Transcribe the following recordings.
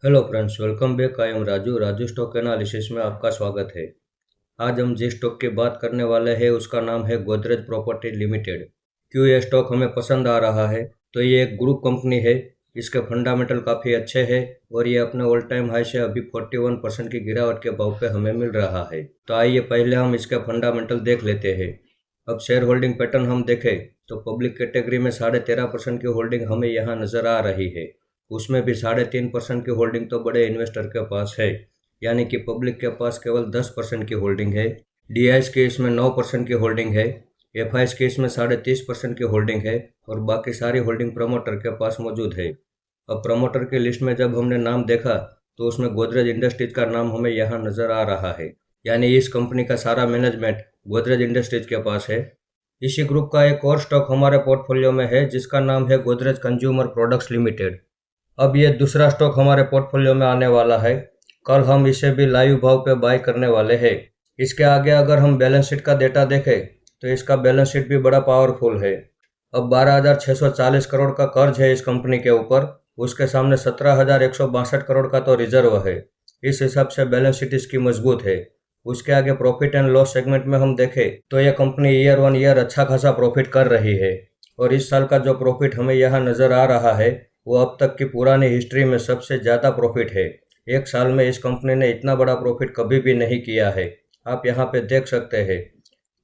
Hello friends, welcome back. I am Raju. Raju stock analysis में आपका स्वागत है। आज हम जिस स्टॉक की बात करने वाले हैं उसका नाम है गोदरेज प्रॉपर्टी लिमिटेड। क्यों ये स्टॉक हमें पसंद आ रहा है? तो ये एक ग्रुप कंपनी है। इसके फंडामेंटल काफ़ी अच्छे हैं और ये अपने ऑल टाइम हाई से अभी 41% की गिरावट के भाव पे हमें मिल रहा है। तो आइए पहले हम इसके फंडामेंटल देख लेते हैं। अब शेयर होल्डिंग पैटर्न हम देखें तो पब्लिक कैटेगरी में 13.5% की होल्डिंग हमें यहाँ नज़र आ रही है। उसमें भी 3.5% की होल्डिंग तो बड़े इन्वेस्टर के पास है, यानी कि पब्लिक के पास केवल 10% की होल्डिंग है। डीआईएस के इसमें 9% की होल्डिंग है। एफआईएस के इसमें 30.5% की होल्डिंग है और बाकी सारी होल्डिंग प्रमोटर के पास मौजूद है। अब प्रमोटर की लिस्ट में जब हमने नाम देखा तो उसमें गोदरेज इंडस्ट्रीज का नाम हमें यहाँ नज़र आ रहा है, यानी इस कंपनी का सारा मैनेजमेंट गोदरेज इंडस्ट्रीज के पास है। इसी ग्रुप का एक और स्टॉक हमारे पोर्टफोलियो में है जिसका नाम है गोदरेज कंज्यूमर प्रोडक्ट्स लिमिटेड। अब ये दूसरा स्टॉक हमारे पोर्टफोलियो में आने वाला है। कल हम इसे भी लाइव भाव पे बाय करने वाले हैं। इसके आगे अगर हम बैलेंस शीट का डेटा देखें तो इसका बैलेंस शीट भी बड़ा पावरफुल है। अब 12,640 करोड़ का कर्ज है इस कंपनी के ऊपर। उसके सामने 17,162 करोड़ का तो रिजर्व है। इस हिसाब से बैलेंस शीट इसकी मजबूत है। उसके आगे प्रॉफिट एंड लॉस सेगमेंट में हम देखें तो यह कंपनी ईयर ऑन ईयर अच्छा खासा प्रॉफिट कर रही है और इस साल का जो प्रॉफिट हमें यहाँ नज़र आ रहा है वो अब तक की पुरानी हिस्ट्री में सबसे ज़्यादा प्रॉफिट है। एक साल में इस कंपनी ने इतना बड़ा प्रॉफिट कभी भी नहीं किया है। आप यहाँ पे देख सकते हैं,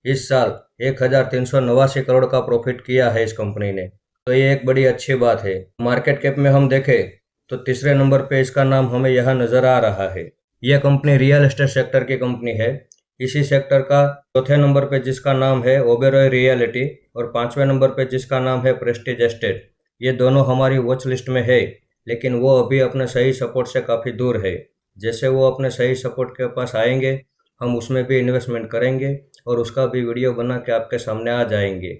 इस साल 1,389 करोड़ का प्रॉफिट किया है इस कंपनी ने। तो ये एक बड़ी अच्छी बात है। मार्केट कैप में हम देखें तो तीसरे नंबर पे इसका नाम हमें यहाँ नज़र आ रहा है। यह कंपनी रियल एस्टेट सेक्टर की कंपनी है। इसी सेक्टर का चौथे नंबर पे जिसका नाम है ओबेरॉय रियलिटी और पांचवें नंबर पे जिसका नाम है प्रेस्टीज एस्टेट। ये दोनों हमारी वॉच लिस्ट में है, लेकिन वो अभी अपने सही सपोर्ट से काफ़ी दूर है। जैसे वो अपने सही सपोर्ट के पास आएंगे हम उसमें भी इन्वेस्टमेंट करेंगे और उसका भी वीडियो बना के आपके सामने आ जाएंगे।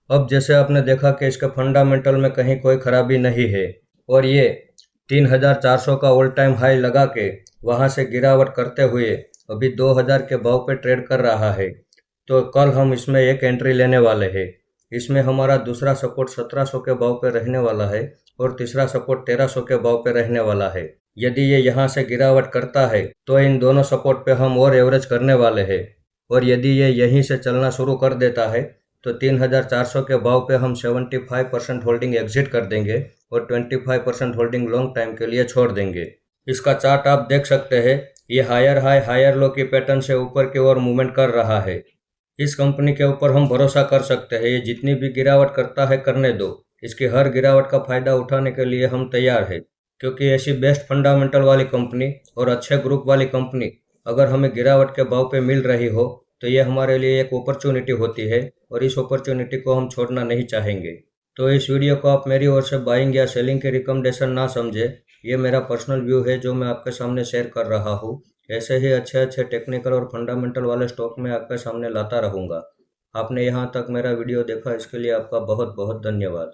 अब जैसे आपने देखा कि इसके फंडामेंटल में कहीं कोई खराबी नहीं है और ये 3,400 का ऑल टाइम हाई लगा के वहाँ से गिरावट करते हुए अभी 2,000 के भाव पे ट्रेड कर रहा है। तो कल हम इसमें एक एंट्री लेने वाले हैं। इसमें हमारा दूसरा सपोर्ट 1700 के भाव पे रहने वाला है और तीसरा सपोर्ट 1300 के भाव पे रहने वाला है। यदि ये यहाँ से गिरावट करता है तो इन दोनों सपोर्ट पे हम और एवरेज करने वाले हैं और यदि ये यहीं से चलना शुरू कर देता है तो 3,400 के भाव पे हम 75% होल्डिंग एग्जिट कर देंगे और 25% होल्डिंग लॉन्ग टाइम के लिए छोड़ देंगे। इसका चार्ट आप देख सकते हैं, ये हायर हाई हायर लो की पैटर्न से ऊपर की ओर मूवमेंट कर रहा है। इस कंपनी के ऊपर हम भरोसा कर सकते हैं। ये जितनी भी गिरावट करता है करने दो, इसकी हर गिरावट का फायदा उठाने के लिए हम तैयार हैं, क्योंकि ऐसी बेस्ट फंडामेंटल वाली कंपनी और अच्छे ग्रुप वाली कंपनी अगर हमें गिरावट के भाव पे मिल रही हो तो ये हमारे लिए एक अपॉर्चुनिटी होती है और इस अपॉर्चुनिटी को हम छोड़ना नहीं चाहेंगे। तो इस वीडियो को आप मेरी ओर से बाइंग या सेलिंग की रिकमेंडेशन ना समझे। ये मेरा पर्सनल व्यू है जो मैं आपके सामने शेयर कर रहा हूँ। ऐसे ही अच्छे अच्छे टेक्निकल और फंडामेंटल वाले स्टॉक मैं आपके सामने लाता रहूँगा। आपने यहाँ तक मेरा वीडियो देखा इसके लिए आपका बहुत बहुत धन्यवाद।